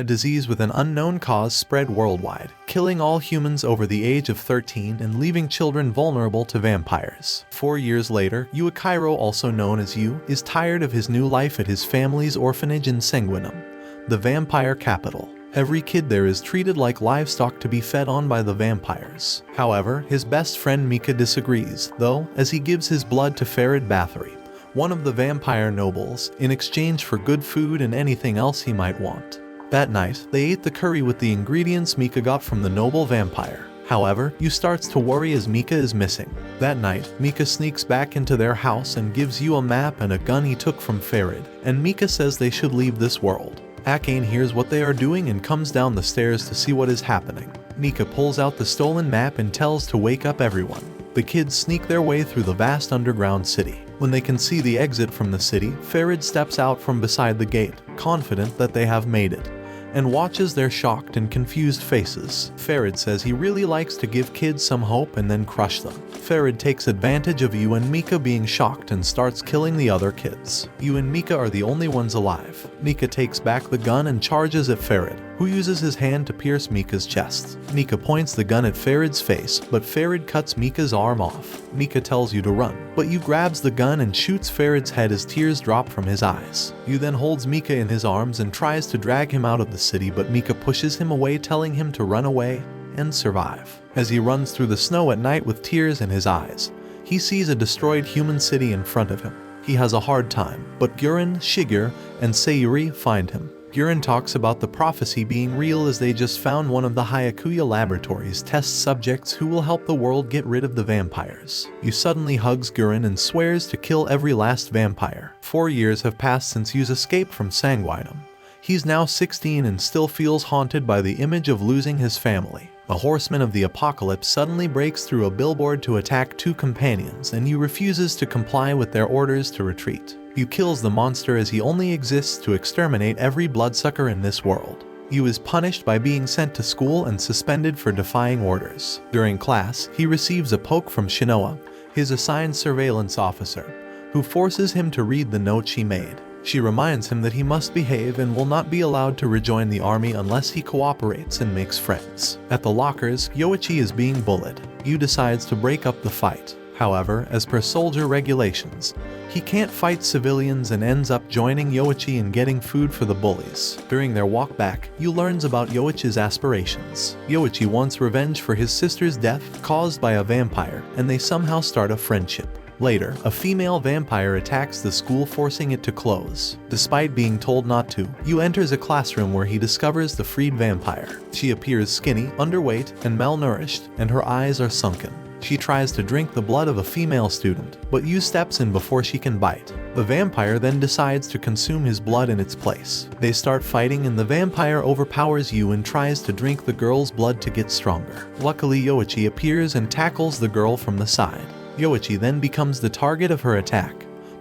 a disease with an unknown cause spread worldwide, killing all humans over the age of 13 and leaving children vulnerable to vampires. 4 years later, Yuichiro, also known as Yu, is tired of his new life at his family's orphanage in Sanguinum, the vampire capital. Every kid there is treated like livestock to be fed on by the vampires. However, his best friend Mika disagrees, though, as he gives his blood to Farid Bathory, one of the vampire nobles, in exchange for good food and anything else he might want. That night, they ate the curry with the ingredients Mika got from the noble vampire. However, Yu starts to worry as Mika is missing. That night, Mika sneaks back into their house and gives Yu a map and a gun he took from Farid, and Mika says they should leave this world. Akane hears what they are doing and comes down the stairs to see what is happening. Mika pulls out the stolen map and tells to wake up everyone. The kids sneak their way through the vast underground city. When they can see the exit from the city, Farid steps out from beside the gate, confident that they have made it, and watches their shocked and confused faces. Farid says he really likes to give kids some hope and then crush them. Farid takes advantage of Yu and Mika being shocked and starts killing the other kids. Yu and Mika are the only ones alive. Mika takes back the gun and charges at Farid, who uses his hand to pierce Mika's chest. Mika points the gun at Farid's face, but Farid cuts Mika's arm off. Mika tells Yu to run, but Yu grabs the gun and shoots Farid's head as tears drop from his eyes. Yu then holds Mika in his arms and tries to drag him out of the city, but Mika pushes him away, telling him to run away and survive. As he runs through the snow at night with tears in his eyes, he sees a destroyed human city in front of him. He has a hard time, but Guren, Shigeru, and Sayuri find him. Guren talks about the prophecy being real as they just found one of the Hyakuya laboratories test subjects who will help the world get rid of the vampires. Yu suddenly hugs Guren and swears to kill every last vampire. 4 years have passed since Yu's escape from Sanguinum. He's now 16 and still feels haunted by the image of losing his family. A horseman of the apocalypse suddenly breaks through a billboard to attack 2 companions, and Yu refuses to comply with their orders to retreat. Yu kills the monster as he only exists to exterminate every bloodsucker in this world. Yu is punished by being sent to school and suspended for defying orders. During class, he receives a poke from Shinoa, his assigned surveillance officer, who forces him to read the note she made. She reminds him that he must behave and will not be allowed to rejoin the army unless he cooperates and makes friends. At the lockers, Yoichi is being bullied. Yu decides to break up the fight. However, as per soldier regulations, he can't fight civilians and ends up joining Yoichi in getting food for the bullies. During their walk back, Yu learns about Yoichi's aspirations. Yoichi wants revenge for his sister's death caused by a vampire, and they somehow start a friendship. Later, a female vampire attacks the school, forcing it to close. Despite being told not to, Yu enters a classroom where he discovers the freed vampire. She appears skinny, underweight, and malnourished, and her eyes are sunken. She tries to drink the blood of a female student, but Yu steps in before she can bite. The vampire then decides to consume his blood in its place. They start fighting and the vampire overpowers Yu and tries to drink the girl's blood to get stronger. Luckily, Yoichi appears and tackles the girl from the side. Yoichi then becomes the target of her attack,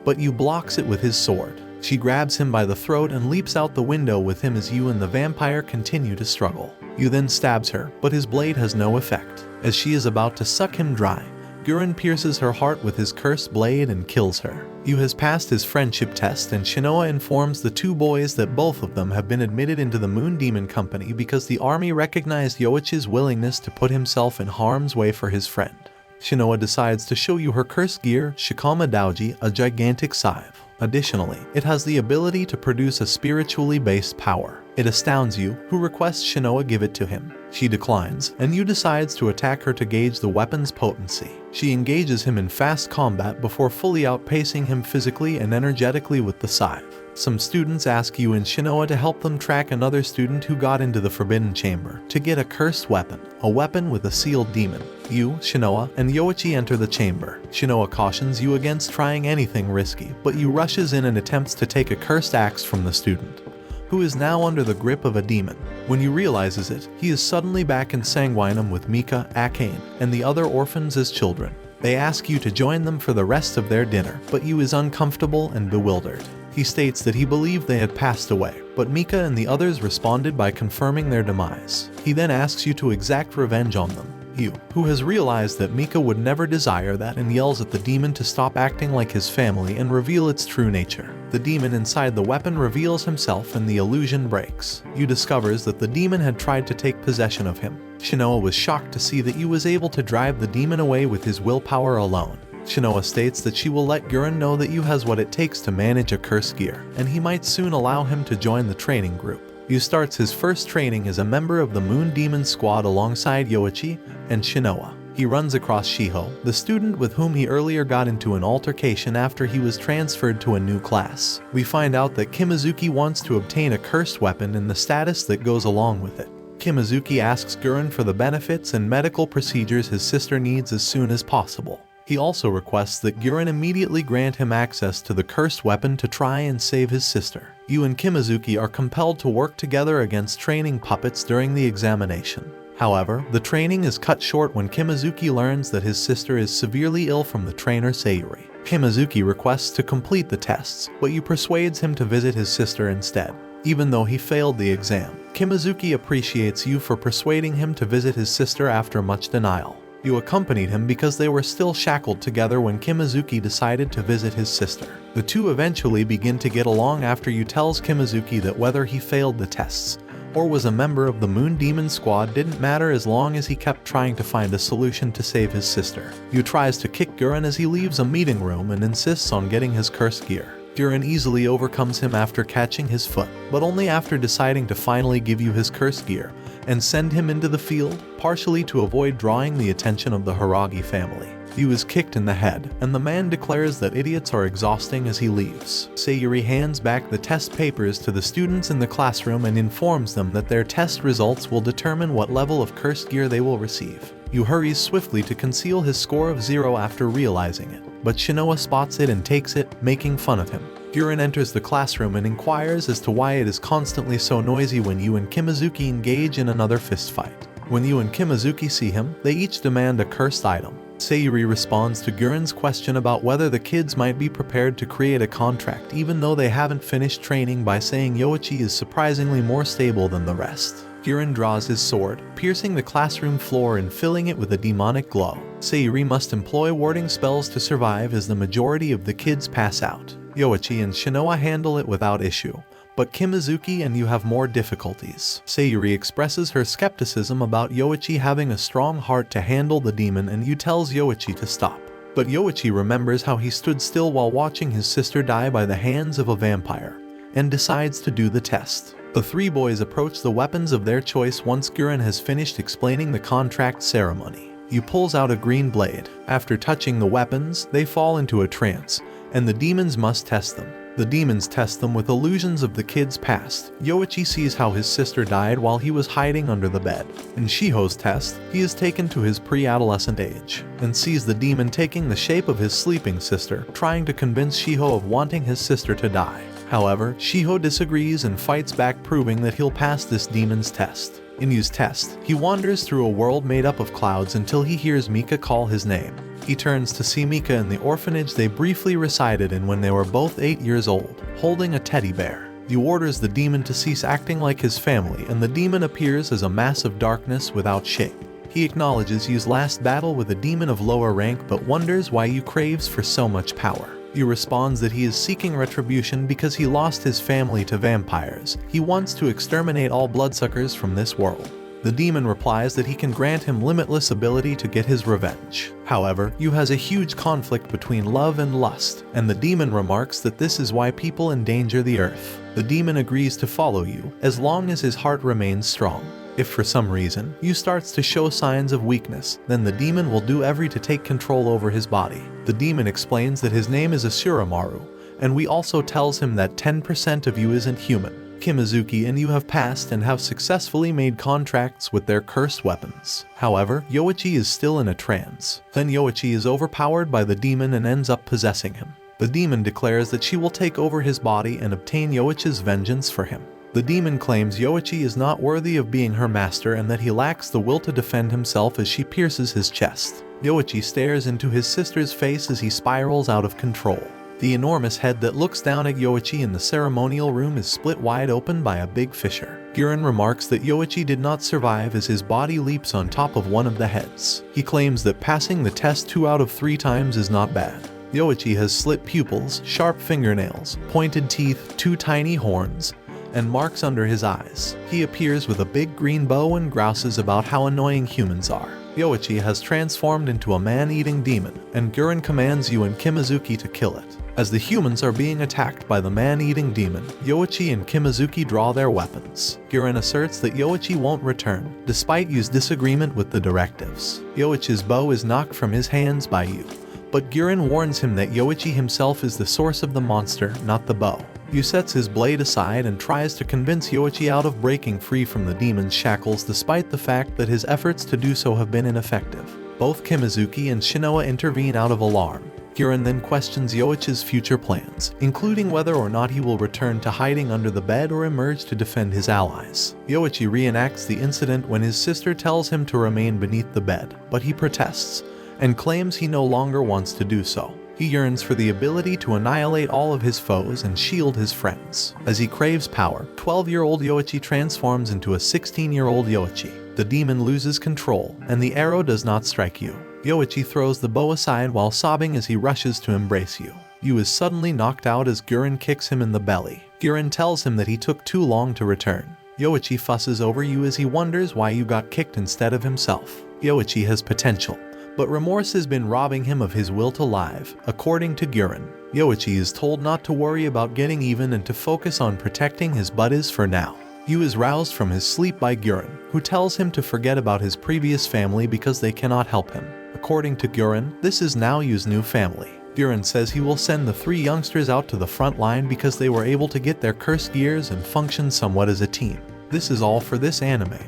but Yu blocks it with his sword. She grabs him by the throat and leaps out the window with him as Yu and the vampire continue to struggle. Yu then stabs her, but his blade has no effect. As she is about to suck him dry, Guren pierces her heart with his cursed blade and kills her. Yu has passed his friendship test, and Shinoa informs the 2 boys that both of them have been admitted into the Moon Demon Company because the army recognized Yoichi's willingness to put himself in harm's way for his friend. Shinoa decides to show you her cursed gear, Shikama Daoji, a gigantic scythe. Additionally, it has the ability to produce a spiritually based power. It astounds Yu, who requests Shinoa give it to him. She declines, and Yu decides to attack her to gauge the weapon's potency. She engages him in fast combat before fully outpacing him physically and energetically with the scythe. Some students ask Yu and Shinoa to help them track another student who got into the Forbidden Chamber to get a cursed weapon, a weapon with a sealed demon. Yu, Shinoa, and Yoichi enter the chamber. Shinoa cautions Yu against trying anything risky, but Yu rushes in and attempts to take a cursed axe from the student, who is now under the grip of a demon. When Yu realizes it, he is suddenly back in Sanguinum with Mika, Akane, and the other orphans as children. They ask Yu to join them for the rest of their dinner, but Yu is uncomfortable and bewildered. He states that he believed they had passed away, but Mika and the others responded by confirming their demise. He then asks Yu to exact revenge on them. Yu, who has realized that Mika would never desire that, and yells at the demon to stop acting like his family and reveal its true nature. The demon inside the weapon reveals himself and the illusion breaks. Yu discovers that the demon had tried to take possession of him. Shinoa was shocked to see that Yu was able to drive the demon away with his willpower alone. Shinoa states that she will let Gurren know that Yu has what it takes to manage a cursed gear, and he might soon allow him to join the training group. Yu starts his first training as a member of the Moon Demon Squad alongside Yoichi and Shinoa. He runs across Shiho, the student with whom he earlier got into an altercation after he was transferred to a new class. We find out that Kimazuki wants to obtain a cursed weapon and the status that goes along with it. Kimazuki asks Gurren for the benefits and medical procedures his sister needs as soon as possible. He also requests that Gurren immediately grant him access to the cursed weapon to try and save his sister. Yu and Kimazuki are compelled to work together against training puppets during the examination. However, the training is cut short when Kimazuki learns that his sister is severely ill from the trainer Sayuri. Kimazuki requests to complete the tests, but Yu persuades him to visit his sister instead. Even though he failed the exam, Kimazuki appreciates Yu for persuading him to visit his sister after much denial. Yu accompanied him because they were still shackled together when Kimazuki decided to visit his sister. The two eventually begin to get along after Yu tells Kimazuki that whether he failed the tests or was a member of the Moon Demon Squad didn't matter as long as he kept trying to find a solution to save his sister. Yu tries to kick Gurren as he leaves a meeting room and insists on getting his cursed gear. Gurren easily overcomes him after catching his foot, but only after deciding to finally give Yu his cursed gear and send him into the field, partially to avoid drawing the attention of the Hiragi family. Yu is kicked in the head, and the man declares that idiots are exhausting as he leaves. Sayuri hands back the test papers to the students in the classroom and informs them that their test results will determine what level of cursed gear they will receive. Yu hurries swiftly to conceal his score of 0 after realizing it, but Shinoa spots it and takes it, making fun of him. Gurren enters the classroom and inquires as to why it is constantly so noisy when Yu and Kimazuki engage in another fistfight. When Yu and Kimazuki see him, they each demand a cursed item. Sayuri responds to Gurren's question about whether the kids might be prepared to create a contract even though they haven't finished training by saying Yoichi is surprisingly more stable than the rest. Gurren draws his sword, piercing the classroom floor and filling it with a demonic glow. Sayuri must employ warding spells to survive as the majority of the kids pass out. Yoichi and Shinoa handle it without issue, but Kimazuki and Yu have more difficulties. Sayuri expresses her skepticism about Yoichi having a strong heart to handle the demon, and Yu tells Yoichi to stop. But Yoichi remembers how he stood still while watching his sister die by the hands of a vampire, and decides to do the test. The three boys approach the weapons of their choice once Gurren has finished explaining the contract ceremony. Yu pulls out a green blade. After touching the weapons, they fall into a trance, and the demons must test them. The demons test them with illusions of the kid's past. Yoichi sees how his sister died while he was hiding under the bed. In Shiho's test, he is taken to his pre-adolescent age, and sees the demon taking the shape of his sleeping sister, trying to convince Shiho of wanting his sister to die. However, Shiho disagrees and fights back, proving that he'll pass this demon's test. In Yu's test, he wanders through a world made up of clouds until he hears Mika call his name. He turns to see Mika in the orphanage they briefly resided in when they were both 8 years old, holding a teddy bear. Yu orders the demon to cease acting like his family, and the demon appears as a mass of darkness without shape. He acknowledges Yu's last battle with a demon of lower rank, but wonders why Yu craves for so much power. Yu responds that he is seeking retribution because he lost his family to vampires. He wants to exterminate all bloodsuckers from this world. The demon replies that he can grant him limitless ability to get his revenge. However, Yu has a huge conflict between love and lust, and the demon remarks that this is why people endanger the earth. The demon agrees to follow Yu, as long as his heart remains strong. If for some reason, Yu starts to show signs of weakness, then the demon will do everything to take control over his body. The demon explains that his name is Asuramaru, and we also tells him that 10% of Yu isn't human. Kimazuki and Yu have passed and have successfully made contracts with their cursed weapons. However, Yoichi is still in a trance. Then Yoichi is overpowered by the demon and ends up possessing him. The demon declares that she will take over his body and obtain Yoichi's vengeance for him. The demon claims Yoichi is not worthy of being her master and that he lacks the will to defend himself as she pierces his chest. Yoichi stares into his sister's face as he spirals out of control. The enormous head that looks down at Yoichi in the ceremonial room is split wide open by a big fissure. Gurren remarks that Yoichi did not survive as his body leaps on top of one of the heads. He claims that passing the test 2 out of 3 times is not bad. Yoichi has slit pupils, sharp fingernails, pointed teeth, 2 tiny horns, and marks under his eyes. He appears with a big green bow and grouses about how annoying humans are. Yoichi has transformed into a man-eating demon, and Guren commands you and Kimazuki to kill it. As the humans are being attacked by the man-eating demon, Yoichi and Kimazuki draw their weapons. Guren asserts that Yoichi won't return, despite Yu's disagreement with the directives. Yoichi's bow is knocked from his hands by Yu, but Guren warns him that Yoichi himself is the source of the monster, not the bow. Yu sets his blade aside and tries to convince Yoichi out of breaking free from the demon's shackles despite the fact that his efforts to do so have been ineffective. Both Kimazuki and Shinoa intervene out of alarm. Guren then questions Yoichi's future plans, including whether or not he will return to hiding under the bed or emerge to defend his allies. Yoichi reenacts the incident when his sister tells him to remain beneath the bed, but he protests and claims he no longer wants to do so. He yearns for the ability to annihilate all of his foes and shield his friends. As he craves power, 12-year-old Yoichi transforms into a 16-year-old Yoichi. The demon loses control, and the arrow does not strike Yu. Yoichi throws the bow aside while sobbing as he rushes to embrace Yu. Yu is suddenly knocked out as Guren kicks him in the belly. Guren tells him that he took too long to return. Yoichi fusses over Yu as he wonders why Yu got kicked instead of himself. Yoichi has potential, but remorse has been robbing him of his will to live, according to Guren. Yoichi is told not to worry about getting even and to focus on protecting his buddies for now. Yu is roused from his sleep by Guren, who tells him to forget about his previous family because they cannot help him. According to Guren, this is now Yu's new family. Guren says he will send the 3 youngsters out to the front line because they were able to get their cursed gears and function somewhat as a team. This is all for this anime.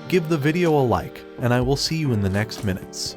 Give the video a like, and I will see you in the next minutes.